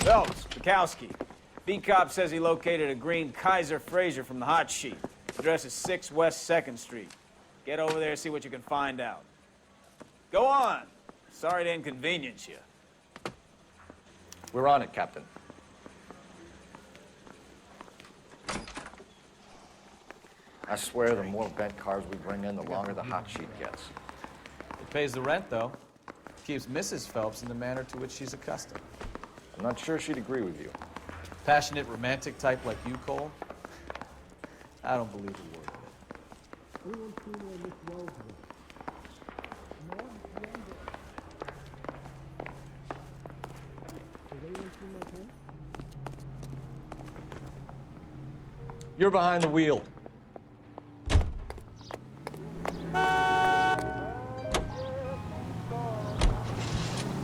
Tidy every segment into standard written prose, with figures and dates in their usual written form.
Phelps, Bukowski. B-Cop says he located a green Kaiser Fraser from the hot sheet. Address is 6 West 2nd Street. Get over there and see what you can find out. Go on. Sorry to inconvenience you. We're on it, Captain. I swear the more bent cars we bring in, the longer the hot sheet gets. It pays the rent, though. Keeps Mrs. Phelps in the manner to which she's accustomed. I'm not sure she'd agree with you. Passionate, romantic type like you, Cole? I don't believe a word of it. You're behind the wheel.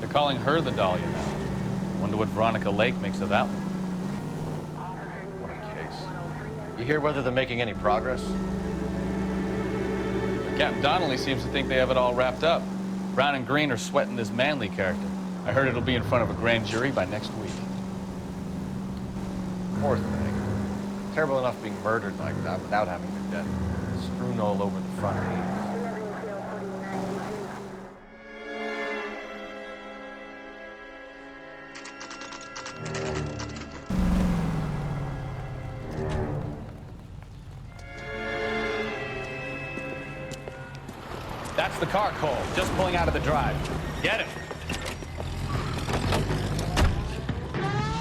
They're calling her the Dahlia now. Wonder what Veronica Lake makes of that one. What a case. You hear whether they're making any progress? Captain Donnelly seems to think they have it all wrapped up. Brown and Green are sweating this Manley character. I heard it'll be in front of a grand jury by next week. Poor thing. Terrible enough being murdered like that without having their death strewn all over the front page. That's the car, Cole. Just pulling out of the drive. Get him.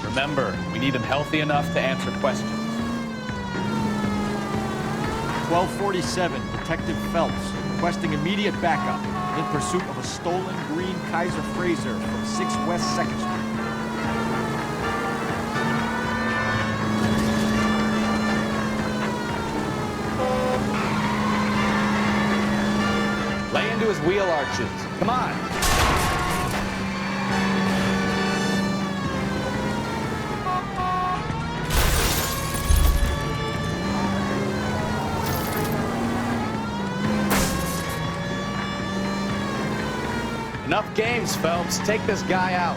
Remember, we need him healthy enough to answer questions. 1247, Detective Phelps, requesting immediate backup in pursuit of a stolen green Kaiser Fraser from 6 West 2nd Street. Lay into his wheel arches. Come on. Enough games, Phelps. Take this guy out.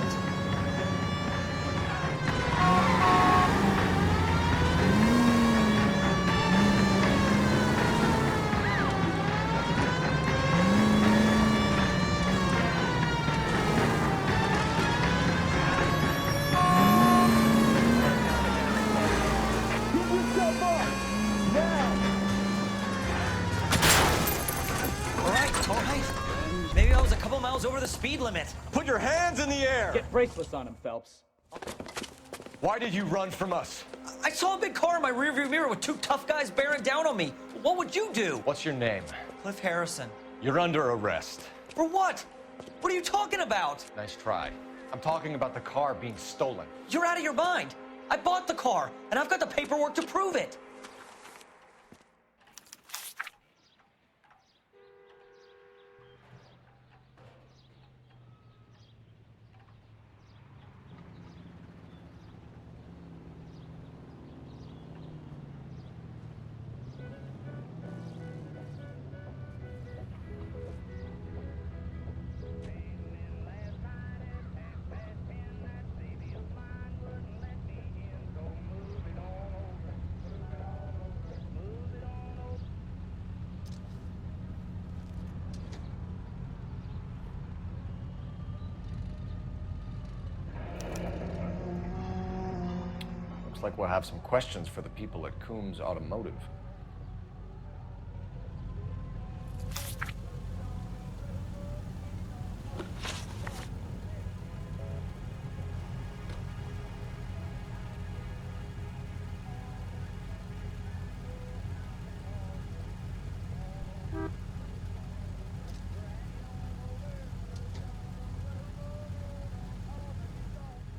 Maybe I was a couple miles over the speed limit. Put your hands in the air! Get bracelets on him, Phelps. Why did you run from us? I saw a big car in my rearview mirror with 2 tough guys bearing down on me. What would you do? What's your name? Cliff Harrison. You're under arrest. For what? What are you talking about? Nice try. I'm talking about the car being stolen. You're out of your mind. I bought the car, and I've got the paperwork to prove it. Looks like we'll have some questions for the people at Coombs Automotive.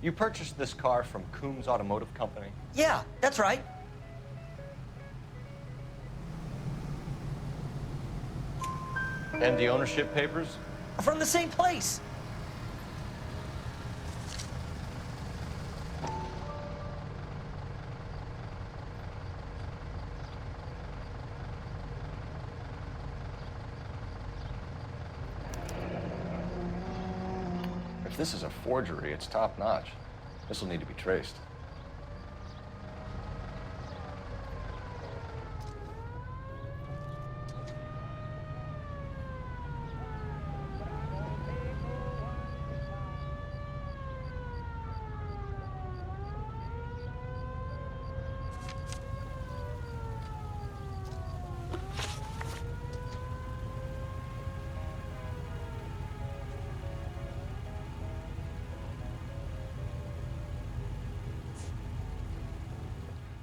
You purchased this car from Coombs Automotive Company? Yeah, that's right. And the ownership papers? From the same place. If this is a forgery, it's top-notch. This will need to be traced.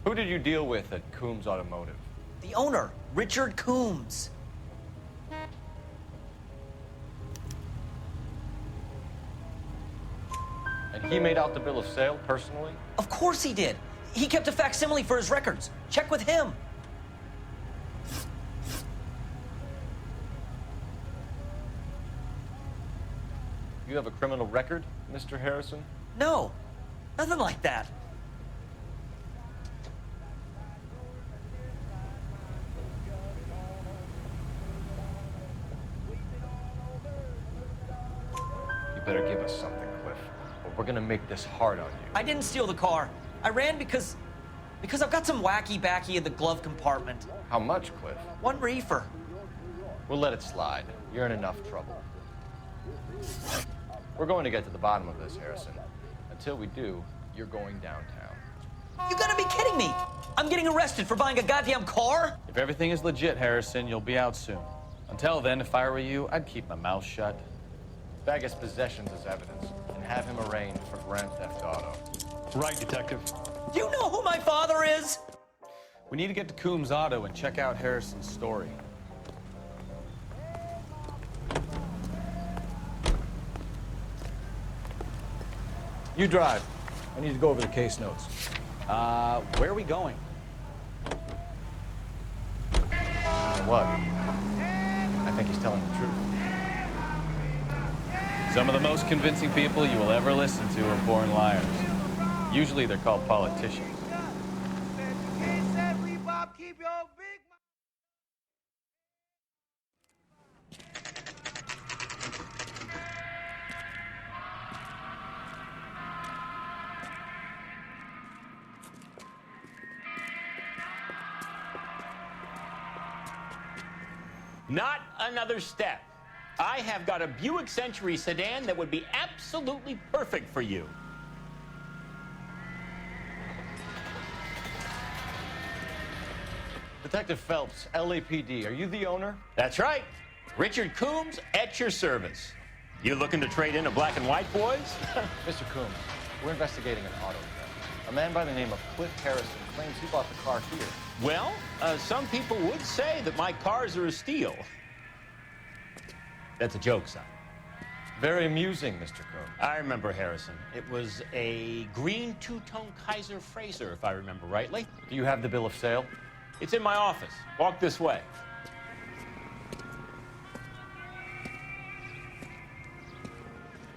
Who did you deal with at Coombs Automotive? The owner, Richard Coombs. And he made out the bill of sale personally? Of course he did. He kept a facsimile for his records. Check with him. You have a criminal record, Mr. Harrison? No, nothing like that. You better give us something, Cliff, or we're gonna make this hard on you. I didn't steal the car. I ran because I've got some wacky backy in the glove compartment. How much, Cliff? 1 reefer. We'll let it slide. You're in enough trouble. We're going to get to the bottom of this, Harrison. Until we do, you're going downtown. You gotta be kidding me! I'm getting arrested for buying a goddamn car? If everything is legit, Harrison, you'll be out soon. Until then, if I were you, I'd keep my mouth shut. Bag his possessions as evidence and have him arraigned for grand theft auto. Right, Detective. Do you know who my father is? We need to get to Coombs Auto and check out Harrison's story. You drive. I need to go over the case notes. Where are we going? What? I think he's telling the truth. Some of the most convincing people you will ever listen to are born liars. Usually they're called politicians. Not another step. I have got a Buick Century sedan that would be absolutely perfect for you. Detective Phelps, LAPD, are you the owner? That's right. Richard Coombs at your service. You looking to trade in a black and white, boys? Mr. Coombs, we're investigating an auto theft. A man by the name of Cliff Harrison claims he bought the car here. Well, some people would say that my cars are a steal. That's a joke, son. Very amusing, Mr. Coombs. I remember Harrison. It was a green two-tone Kaiser Frazer, if I remember rightly. Do you have the bill of sale? It's in my office. Walk this way.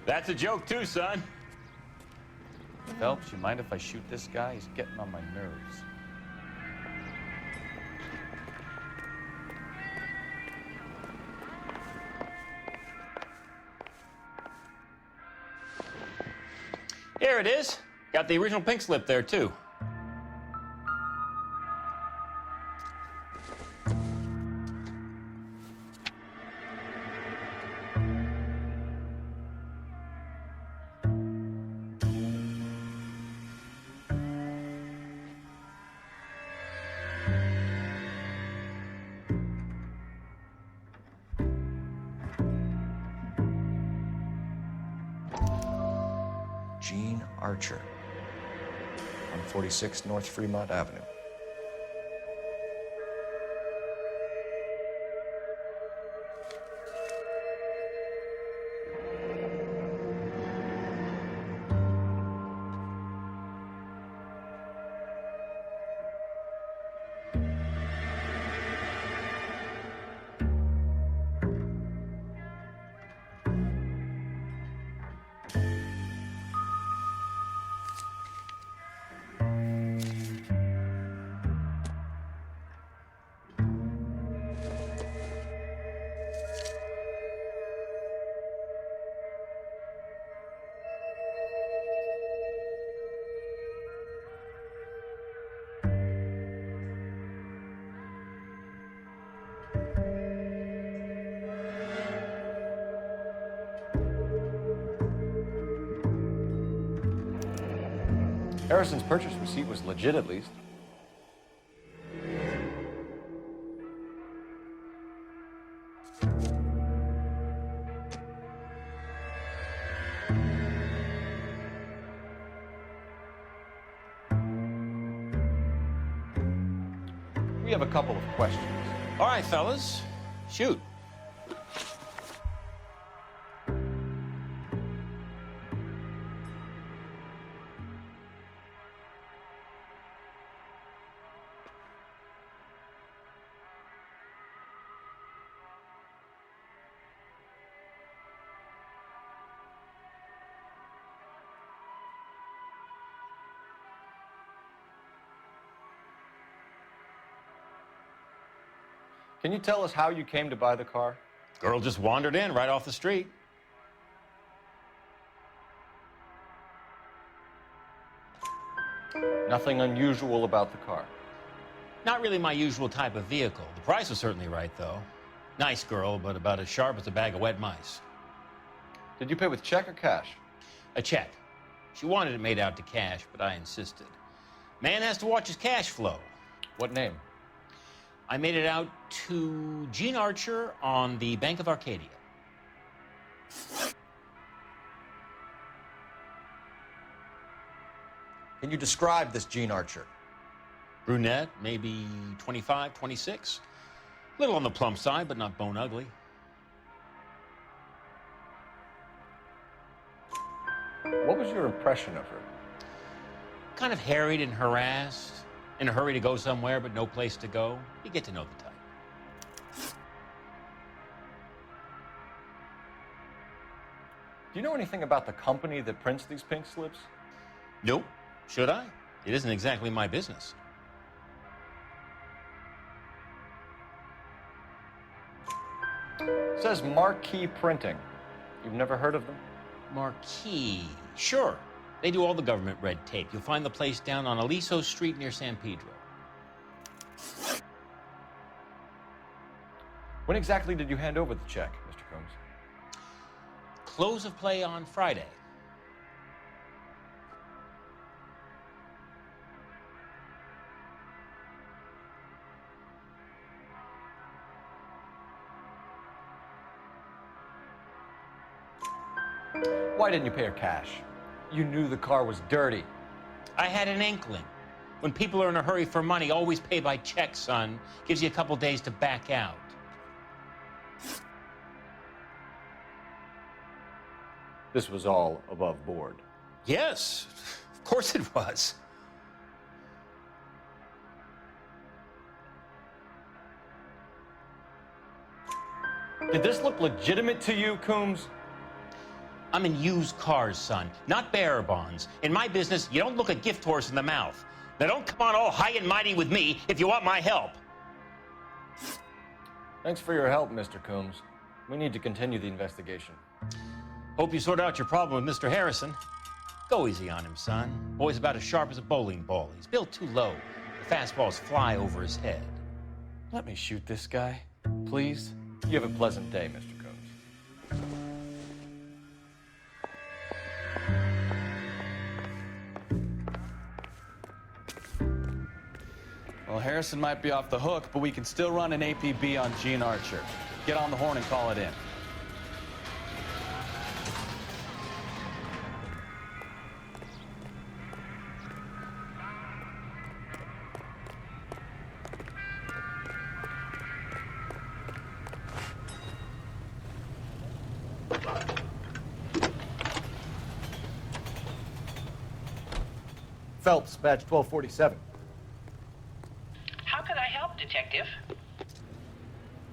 That's a joke too, son. Phelps, you mind if I shoot this guy? He's getting on my nerves. Here it is. Got the original pink slip there, too. Gene Archer, 146 North Fremont Avenue. Harrison's purchase receipt was legit, at least. We have a couple of questions. All right, fellas, shoot. Can you tell us how you came to buy the car? Girl just wandered in right off the street. Nothing unusual about the car. Not really my usual type of vehicle. The price was certainly right, though. Nice girl, but about as sharp as a bag of wet mice. Did you pay with check or cash? A check. She wanted it made out to cash, but I insisted. Man has to watch his cash flow. What name? I made it out to Gene Archer on the Bank of Arcadia. Can you describe this Gene Archer? Brunette, maybe 25, 26. Little on the plump side, but not bone ugly. What was your impression of her? Kind of harried and harassed. In a hurry to go somewhere, but no place to go. You get to know the type. Do you know anything about the company that prints these pink slips? Nope. Should I? It isn't exactly my business. It says Marquee Printing. You've never heard of them? Marquis. Sure. They do all the government red tape. You'll find the place down on Aliso Street near San Pedro. When exactly did you hand over the check, Mr. Combs? Close of play on Friday. Why didn't you pay her cash? You knew the car was dirty. I had an inkling. When people are in a hurry for money, always pay by check, son. Gives you a couple days to back out. This was all above board. Yes, of course it was. Did this look legitimate to you, Coombs? I'm in used cars, son, not bearer bonds. In my business, you don't look a gift horse in the mouth. Now don't come on all high and mighty with me if you want my help. Thanks for your help, Mr. Coombs. We need to continue the investigation. Hope you sort out your problem with Mr. Harrison. Go easy on him, son. Boy's about as sharp as a bowling ball. He's built too low. The fastballs fly over his head. Let me shoot this guy, please. You have a pleasant day, Mr. Combs. Well, Harrison might be off the hook, but we can still run an APB on Gene Archer. Get on the horn and call it in. Phelps, badge 1247. How can I help, Detective?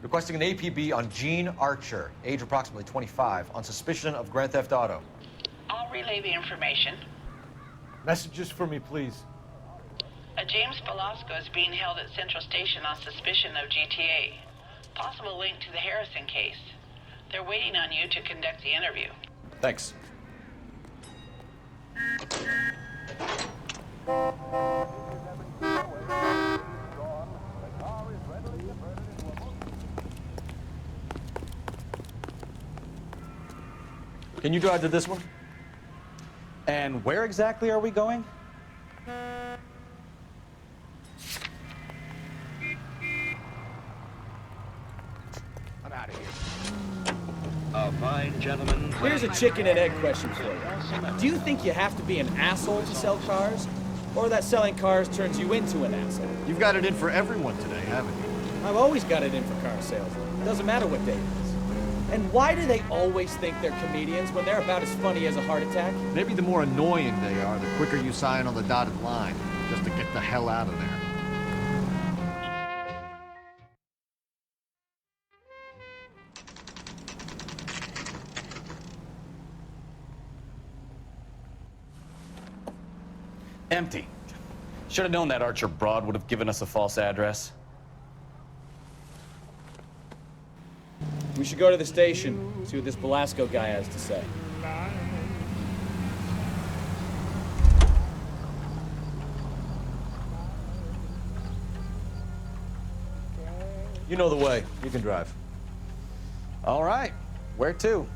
Requesting an APB on Gene Archer, age approximately 25, on suspicion of grand theft auto. I'll relay the information. Messages for me, please. A James Velasco is being held at Central Station on suspicion of GTA. Possible link to the Harrison case. They're waiting on you to conduct the interview. Thanks. Can you drive to this one? And where exactly are we going? I'm out of here. A fine gentleman. Here's a chicken and egg question for you. Do you think you have to be an asshole to sell cars? Or that selling cars turns you into an asshole? You've got it in for everyone today, haven't you? I've always got it in for car sales. It doesn't matter what day it is. And why do they always think they're comedians when they're about as funny as a heart attack? Maybe the more annoying they are, the quicker you sign on the dotted line, just to get the hell out of there. Empty. Should have known that Archer broad would have given us a false address. We should go to the station, see what this Velasco guy has to say. You know the way. You can drive. All right. Where to?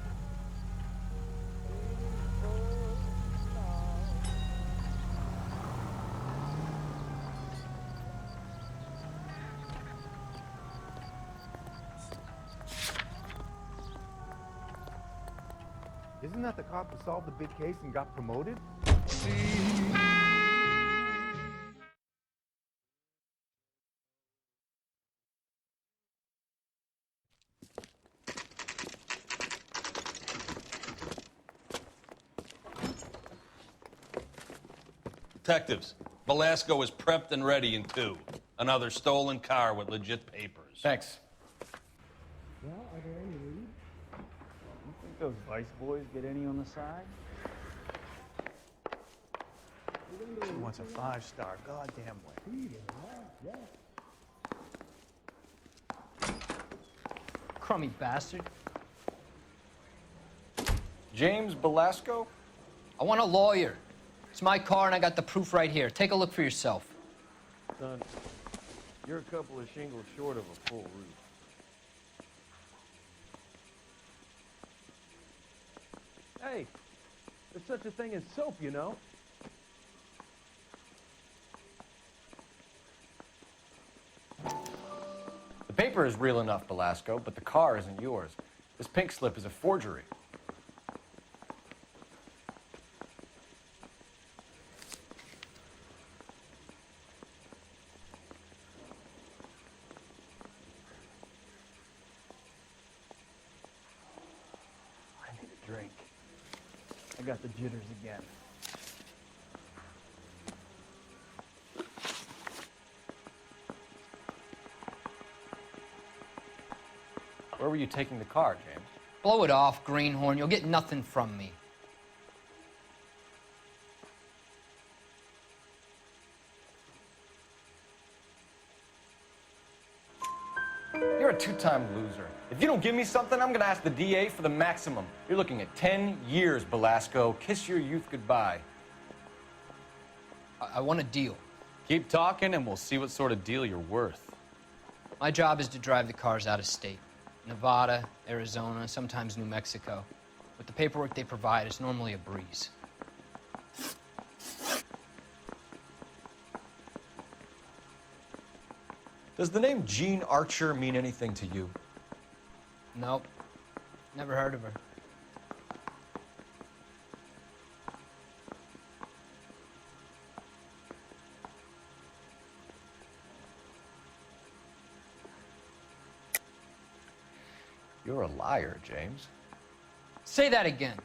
Isn't that the cop who solved the big case and got promoted? Detectives, Velasco is prepped and ready in 2. Another stolen car with legit papers. Thanks. Well, are there any leads? You think those Vice boys get any on the side? She wants a 5-star goddamn way. Crummy bastard. James Velasco? I want a lawyer. It's my car and I got the proof right here. Take a look for yourself. Son, you're a couple of shingles short of a full roof. Hey, there's such a thing as soap, you know? The paper is real enough, Velasco, but the car isn't yours. This pink slip is a forgery. I need a drink. I got the jitters again. Where were you taking the car, James? Blow it off, greenhorn. You'll get nothing from me. You're a two-time loser. If you don't give me something, I'm gonna ask the DA for the maximum. You're looking at 10 years, Velasco. Kiss your youth goodbye. I want a deal. Keep talking and we'll see what sort of deal you're worth. My job is to drive the cars out of state. Nevada, Arizona, sometimes New Mexico. With the paperwork they provide, it's normally a breeze. Does the name Jean Archer mean anything to you? Nope. Never heard of her. You're a liar, James. Say that again.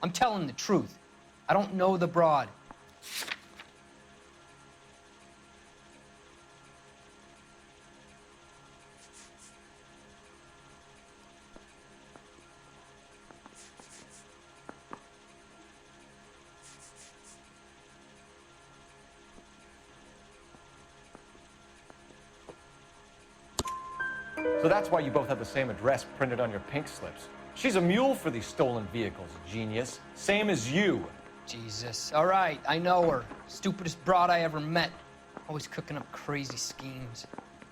I'm telling the truth. I don't know the broad. So that's why you both have the same address printed on your pink slips. She's a mule for these stolen vehicles, genius. Same as you. Jesus. All right, I know her. Stupidest broad I ever met. Always cooking up crazy schemes.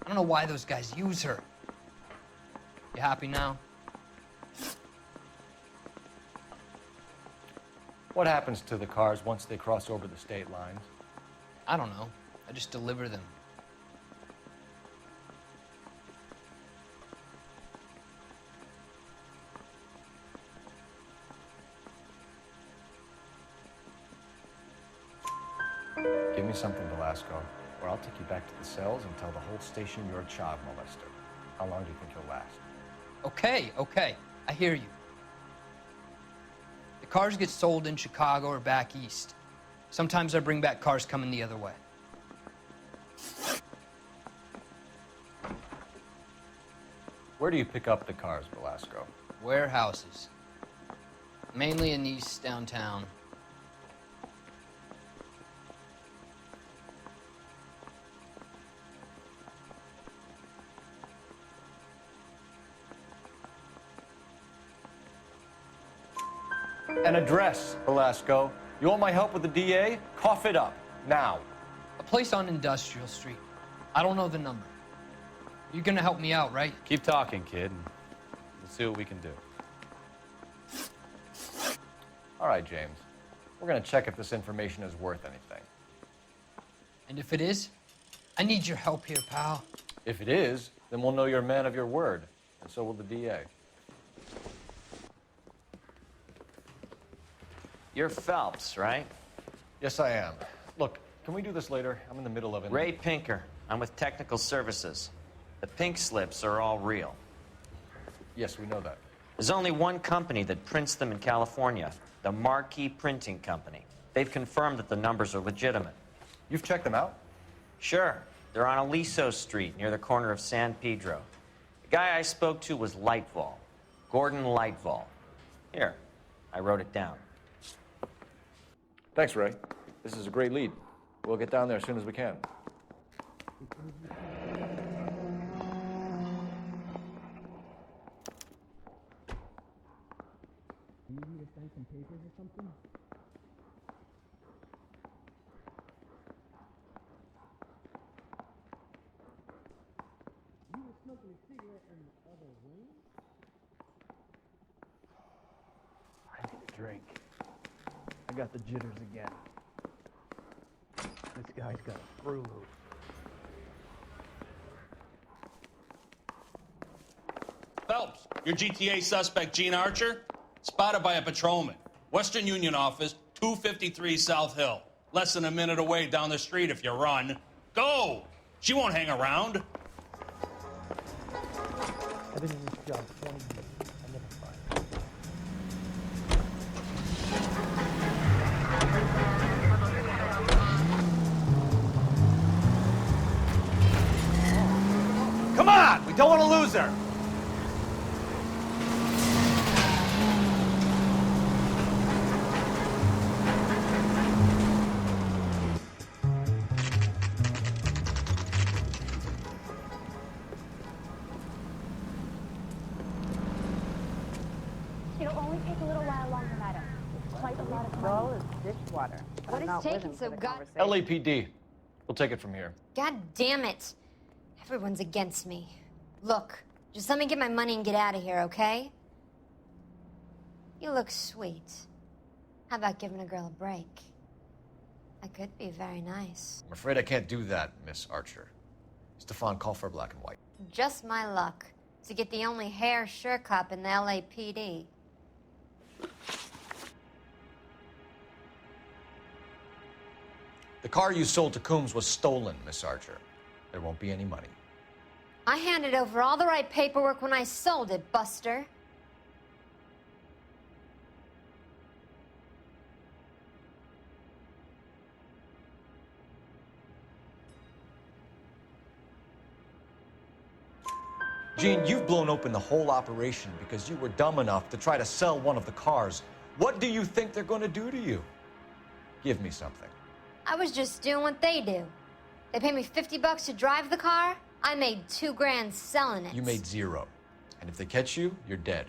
I don't know why those guys use her. You happy now? What happens to the cars once they cross over the state lines? I don't know. I just deliver them. Give me something, Velasco, or I'll take you back to the cells and tell the whole station you're a child molester. How long do you think you'll last? Okay. I hear you. The cars get sold in Chicago or back east. Sometimes I bring back cars coming the other way. Where do you pick up the cars, Velasco? Warehouses. Mainly in East downtown. An address, Velasco. You want my help with the DA? Cough it up, now. A place on Industrial Street. I don't know the number. You're gonna help me out, right? Keep talking, kid, and we'll see what we can do. All right, James. We're gonna check if this information is worth anything. And if it is, I need your help here, pal. If it is, then we'll know you're a man of your word, and so will the DA. You're Phelps, right? Yes, I am. Look, can we do this later? I'm in the middle of it. Ray Pinker. I'm with Technical Services. The pink slips are all real. Yes, we know that. There's only one company that prints them in California, the Marquee Printing Company. They've confirmed that the numbers are legitimate. You've checked them out? Sure. They're on Aliso Street, near the corner of San Pedro. The guy I spoke to was Lightval. Gordon Lightval. Here, I wrote it down. Thanks, Ray. This is a great lead. We'll get down there as soon as we can. Do you need to sign some papers or something? You were smoking a cigarette in the other room? I need a drink. I got the jitters again. This guy's got a screw loose. Phelps, your GTA suspect, Gene Archer, spotted by a patrolman. Western Union office, 253 South Hill. Less than a minute away down the street if you run. Go! She won't hang around. I've been in this job 20 years. I never find. Come on! We don't want to lose her! It'll only take a little while longer, madam. It's quite a lot of money. Is dishwater. What is taking so god... LAPD. We'll take it from here. God damn it. Everyone's against me. Look, just let me get my money and get out of here, okay? You look sweet. How about giving a girl a break? I could be very nice. I'm afraid I can't do that, Miss Archer. Stefan, call for black and white. Just my luck to get the only hair sure cop in the LAPD. The car you sold to Coombs was stolen, Miss Archer. There won't be any money. I handed over all the right paperwork when I sold it, Buster. Gene, you've blown open the whole operation because you were dumb enough to try to sell one of the cars. What do you think they're going to do to you? Give me something. I was just doing what they do. They pay me $50 to drive the car. I made $2 grand selling it. You made zero. And if they catch you, you're dead.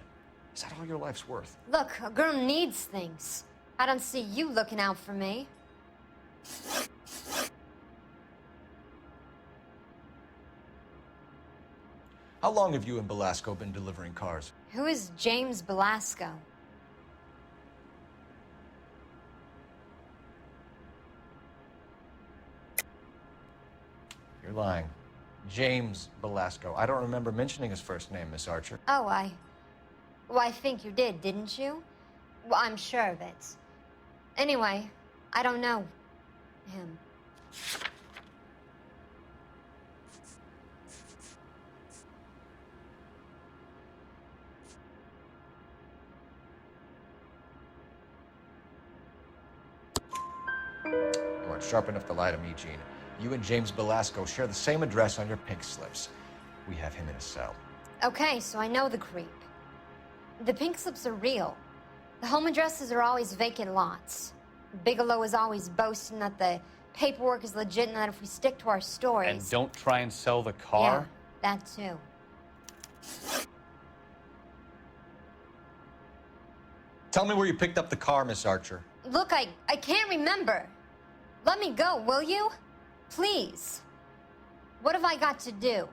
Is that all your life's worth? Look, a girl needs things. I don't see you looking out for me. How long have you and Belasco been delivering cars? Who is James Belasco? You're lying. James Belasco. I don't remember mentioning his first name, Miss Archer. Oh, well, I think you did, didn't you? Well, I'm sure of it. Anyway, I don't know him. You aren't sharp enough to lie to me, Gene. You and James Belasco share the same address on your pink slips. We have him in a cell. Okay, so I know the creep. The pink slips are real. The home addresses are always vacant lots. Bigelow is always boasting that the paperwork is legit and that if we stick to our stories... And don't try and sell the car? Yeah, that too. Tell me where you picked up the car, Miss Archer. Look, I can't remember. Let me go, will you? Please. What have I got to do?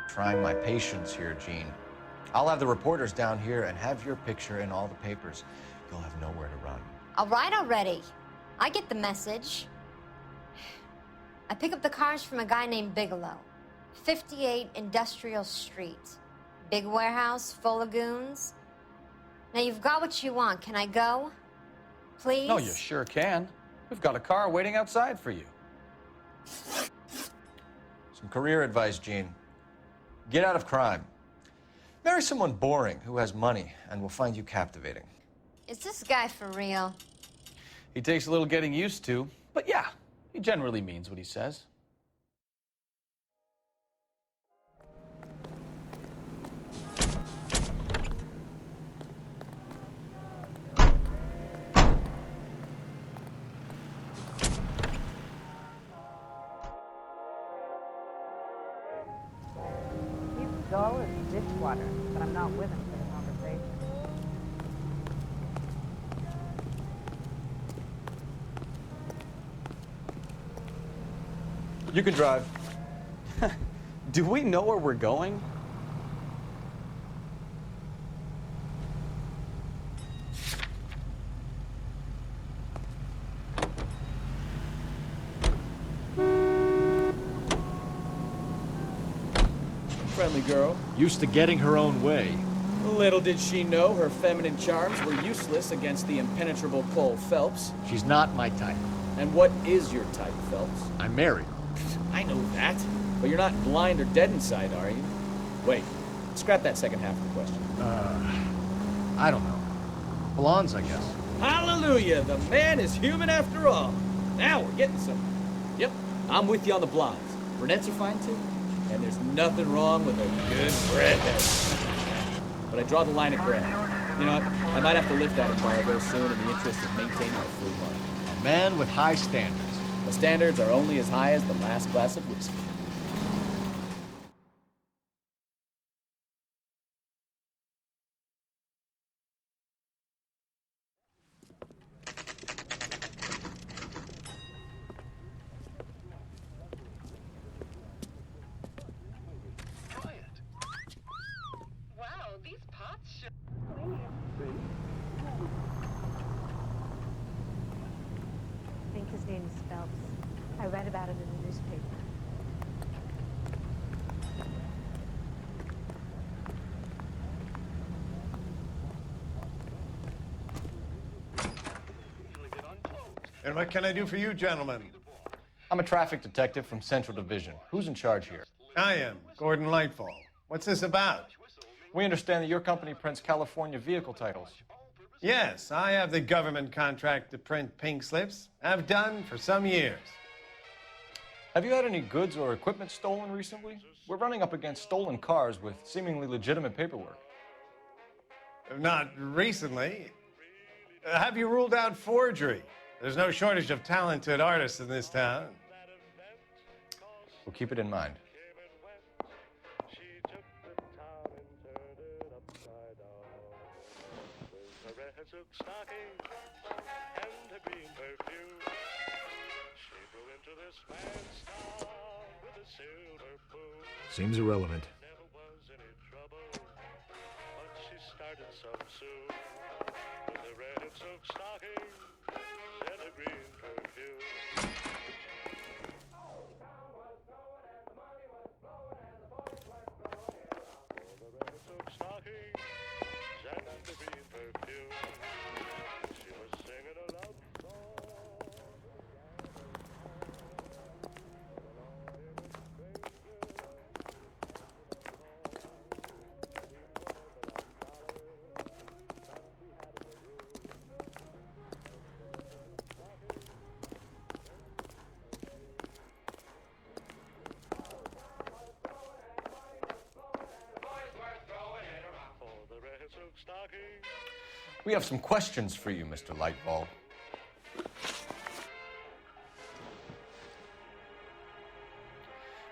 Trying my patience here, Gene. I'll have the reporters down here and have your picture in all the papers. You'll have nowhere to run. All right already. I get the message. I pick up the cars from a guy named Bigelow. 58 Industrial Street. Big warehouse full of goons. Now you've got what you want. Can I go? Please? No, you sure can. We've got a car waiting outside for you. Some career advice, Gene. Get out of crime. Marry someone boring who has money and will find you captivating. Is this guy for real? He takes a little getting used to, but yeah, he generally means what he says. Dull as dishwater, but I'm not with him for the conversation. You can drive. Do we know where we're going? Friendly girl. Used to getting her own way. Little did she know her feminine charms were useless against the impenetrable Cole Phelps. She's not my type. And what is your type, Phelps? I'm married. I know that. But you're not blind or dead inside, are you? Wait, scrap that second half of the question. I don't know. Blondes, I guess. Hallelujah! The man is human after all. Now we're getting somewhere. Yep, I'm with you on the blondes. Brunettes are fine too. And there's nothing wrong with a good redhead. But I draw the line at gray. You know what? I might have to lift that embargo soon in the interest of maintaining our free market. A man with high standards. The standards are only as high as the last glass of whiskey. I think his name is Phelps. I read about it in the newspaper. And what can I do for you, gentlemen? I'm a traffic detective from Central Division. Who's in charge here? I am, Gordon Lightfall. What's this about? We understand that your company prints California vehicle titles. Yes, I have the government contract to print pink slips. I've done for some years. Have you had any goods or equipment stolen recently? We're running up against stolen cars with seemingly legitimate paperwork. Not recently. Have you ruled out forgery? There's no shortage of talented artists in this town. We'll keep it in mind. Seems irrelevant. We have some questions for you, Mr. Lightball.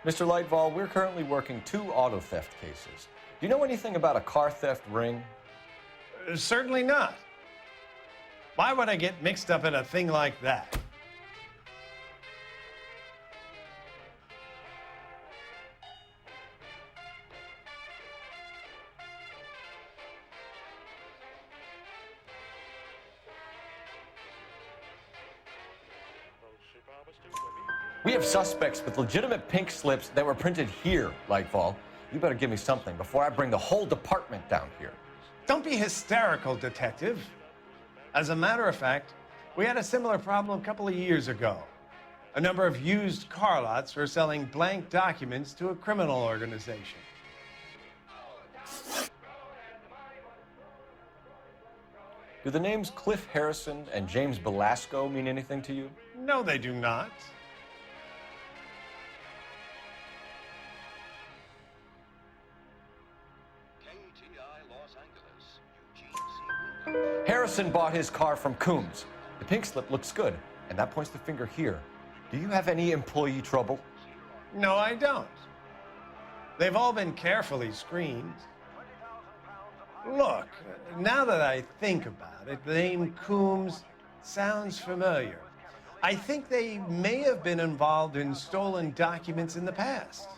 Mr. Lightball, we're currently working 2 auto theft cases. Do you know anything about a car theft ring? Certainly not. Why would I get mixed up in a thing like that? We have suspects with legitimate pink slips that were printed here, Lightball. You better give me something before I bring the whole department down here. Don't be hysterical, Detective. As a matter of fact, we had a similar problem a couple of years ago. A number of used car lots were selling blank documents to a criminal organization. Do the names Cliff Harrison and James Belasco mean anything to you? No, they do not. Harrison bought his car from Coombs. The pink slip looks good, and that points the finger here. Do you have any employee trouble? No, I don't. They've all been carefully screened. Look, now that I think about it, the name Coombs sounds familiar. I think they may have been involved in stolen documents in the past.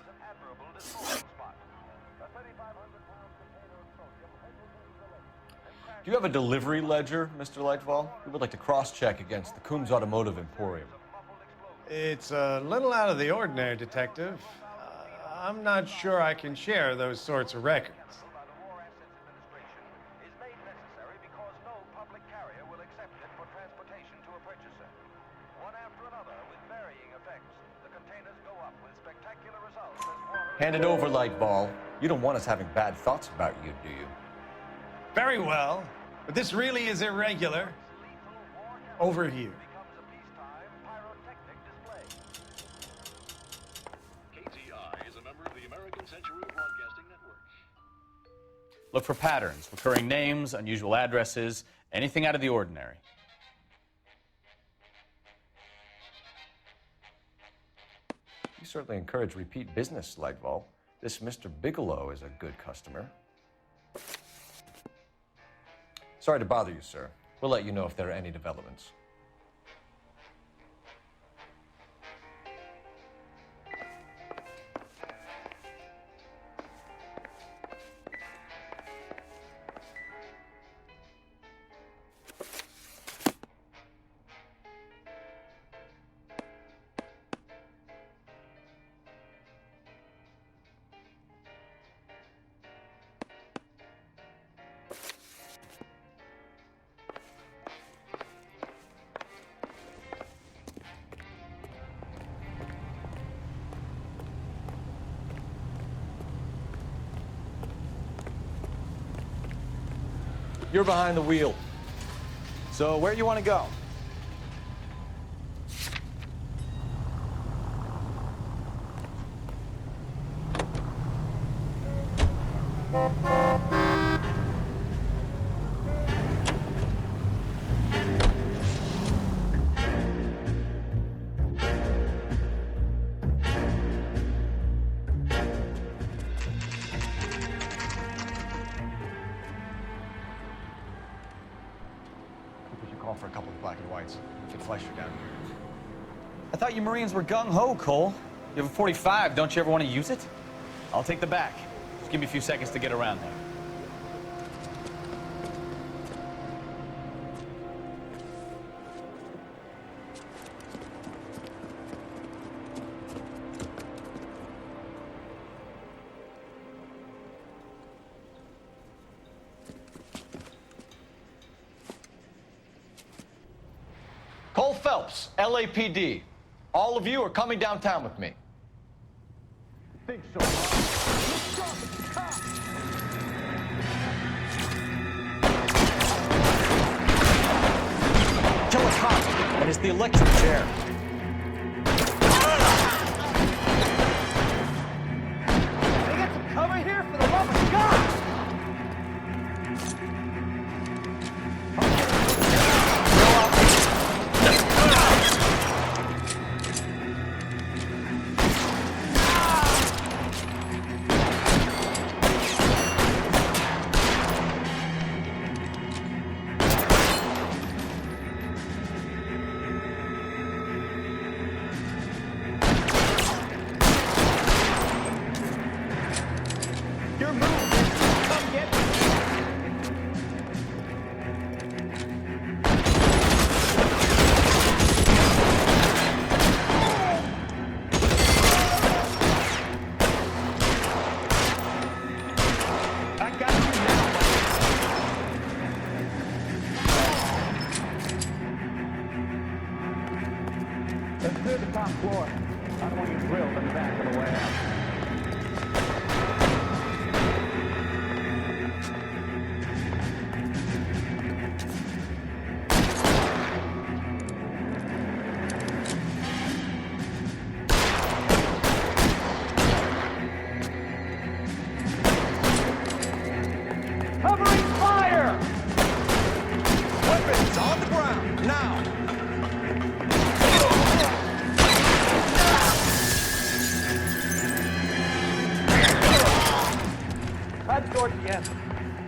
Do you have a delivery ledger, Mr. Lightball? We would like to cross-check against the Coombs Automotive Emporium. It's a little out of the ordinary, Detective. I'm not sure I can share those sorts of records. Hand it over, Lightball. You don't want us having bad thoughts about you, do you? Very well, but this really is irregular. Over here. KTI is a member of the American Century Broadcasting Network. Look for patterns, recurring names, unusual addresses, anything out of the ordinary. You certainly encourage repeat business, Lightball. This Mr. Bigelow is a good customer. Sorry to bother you, sir. We'll let you know if there are any developments. You're behind the wheel. So where do you want to go? For a couple of black and whites. Get Fleischer down here. I thought you Marines were gung-ho, Cole. You have a 45, don't you ever want to use it? I'll take the back. Just give me a few seconds to get around there. Phelps, LAPD. All of you are coming downtown with me. Think so. Kill a cop, and it's the electric chair. They get some cover here for the love of God! Let's clear the top floor. I don't want you drilled in the back of the warehouse. Covering fire! Weapons on the ground, now! That's towards the end.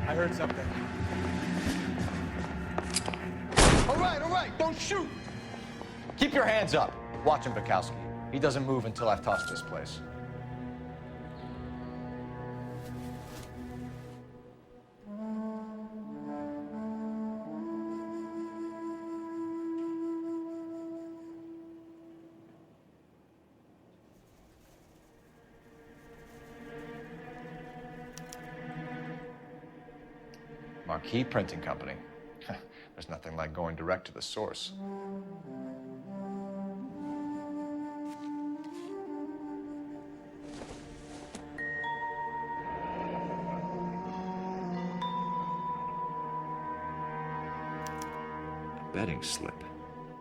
I heard something. All right, don't shoot! Keep your hands up. Watch him, Bukowski. He doesn't move until I've tossed this place. Marquee Printing Company. There's nothing like going direct to the source. Betting slip.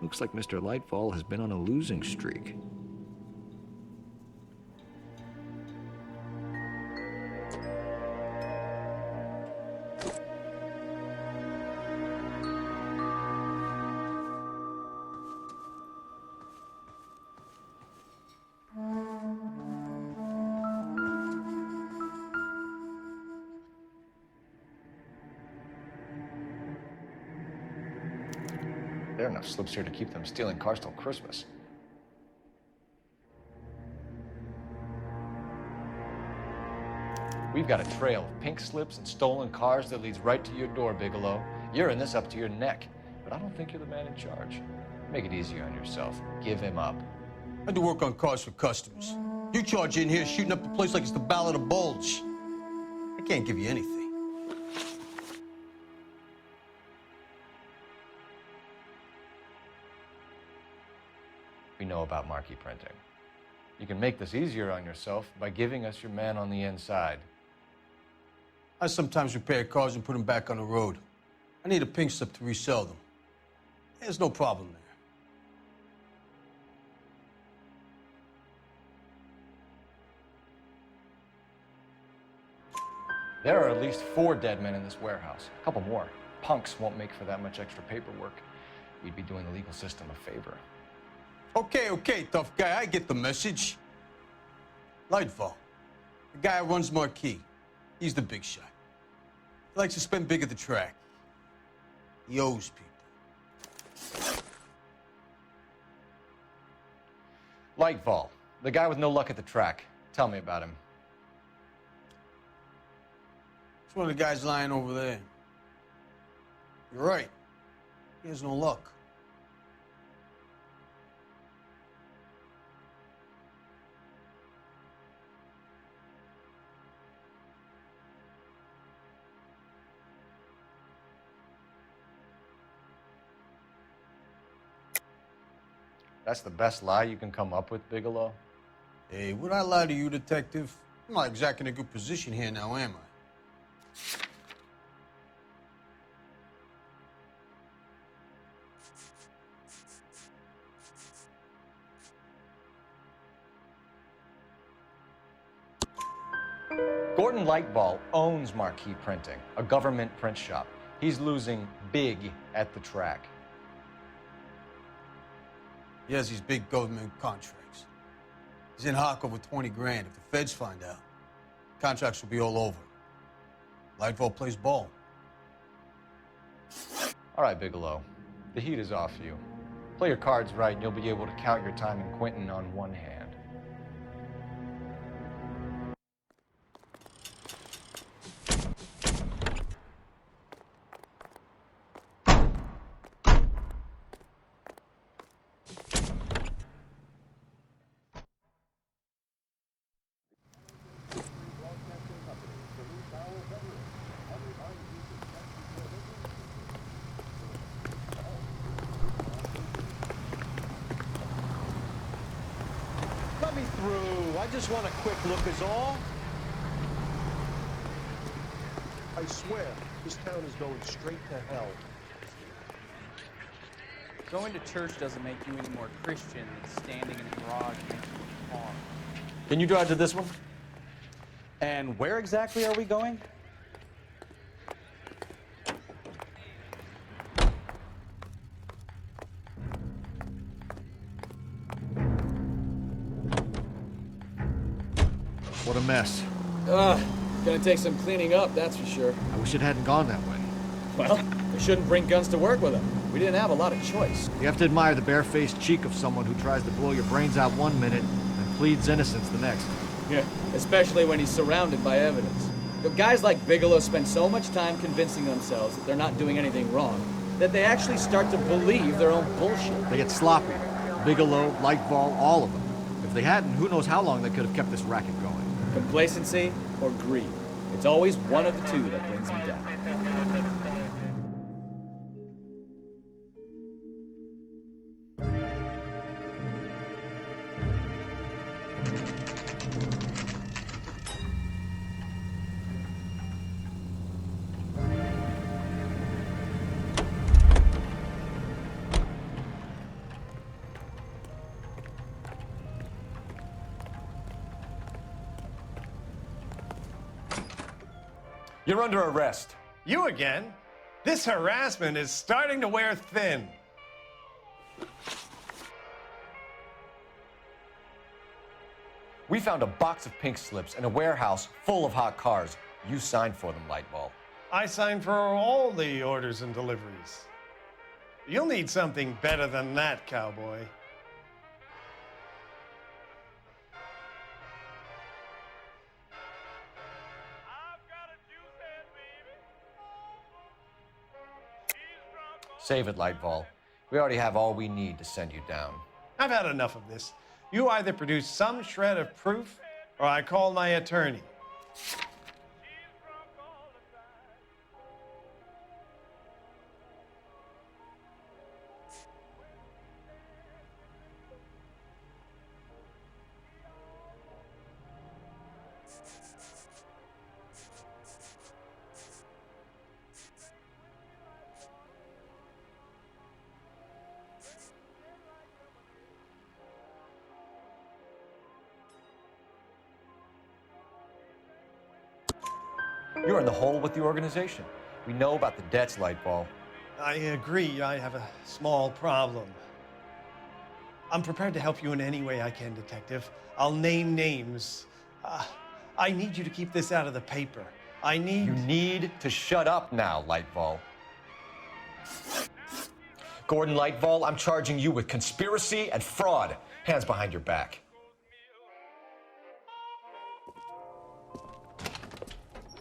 Looks like Mr. Lightfall has been on a losing streak. There are enough slips here to keep them stealing cars till Christmas. We've got a trail of pink slips and stolen cars that leads right to your door, Bigelow. You're in this up to your neck, but I don't think you're the man in charge. Make it easier on yourself. Give him up. I do work on cars for customers. You charge in here shooting up the place like it's the Ballad of Bulge. I can't give you anything. We know about marquee printing. You can make this easier on yourself by giving us your man on the inside. I sometimes repair cars and put them back on the road. I need a pink slip to resell them. There's no problem there. There are at least 4 dead men in this warehouse. A couple more. Punks won't make for that much extra paperwork. We'd be doing the legal system a favor. Okay, tough guy, I get the message. Lightfall, the guy who runs Marquee. He's the big shot. He likes to spend big at the track. He owes people. Lightfall, the guy with no luck at the track. Tell me about him. It's one of the guys lying over there. You're right. He has no luck. That's the best lie you can come up with, Bigelow? Hey, would I lie to you, Detective? I'm not exactly in a good position here now, am I? Gordon Lightball owns Marquee Printing, a government print shop. He's losing big at the track. He has these big government contracts. He's in hock over 20 grand. If the feds find out, contracts will be all over. Lightball plays ball. All right, Bigelow. The heat is off you. Play your cards right, and you'll be able to count your time in Quentin on one hand. Let me through. I just want a quick look is all. I swear, this town is going straight to hell. Going to church doesn't make you any more Christian than standing in a garage making a car. Can you drive to this one? And where exactly are we going? What a mess. Gonna take some cleaning up, that's for sure. I wish it hadn't gone that way. Well, we shouldn't bring guns to work with them. We didn't have a lot of choice. You have to admire the barefaced cheek of someone who tries to blow your brains out one minute and pleads innocence the next. Yeah, especially when he's surrounded by evidence. But guys like Bigelow spend so much time convincing themselves that they're not doing anything wrong that they actually start to believe their own bullshit. They get sloppy. Bigelow, Lightball, all of them. If they hadn't, who knows how long they could have kept this racket going. Complacency or greed. It's always one of the two that brings me down. You're under arrest. You again? This harassment is starting to wear thin. We found a box of pink slips in a warehouse full of hot cars. You signed for them, Lightball. I signed for all the orders and deliveries. You'll need something better than that, cowboy. Save it, Lightball. We already have all we need to send you down. I've had enough of this. You either produce some shred of proof, or I call my attorney. You're in the hole with the organization. We know about the debts, Lightball. I agree. I have a small problem. I'm prepared to help you in any way I can, Detective. I'll name names. I need you to keep this out of the paper. You need to shut up now, Lightball. Gordon Lightball, I'm charging you with conspiracy and fraud. Hands behind your back.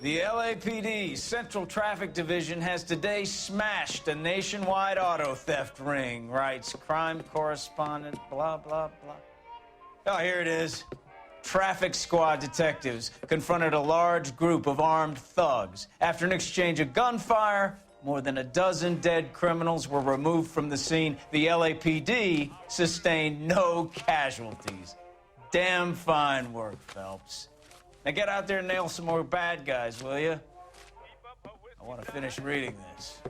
The LAPD Central Traffic Division has today smashed a nationwide auto theft ring, writes crime correspondent, blah, blah, blah. Oh, here it is. Traffic squad detectives confronted a large group of armed thugs. After an exchange of gunfire, More than a dozen dead criminals were removed from the scene. The LAPD sustained no casualties. Damn fine work, Phelps. Now get out there and nail some more bad guys, will you? I want to finish reading this.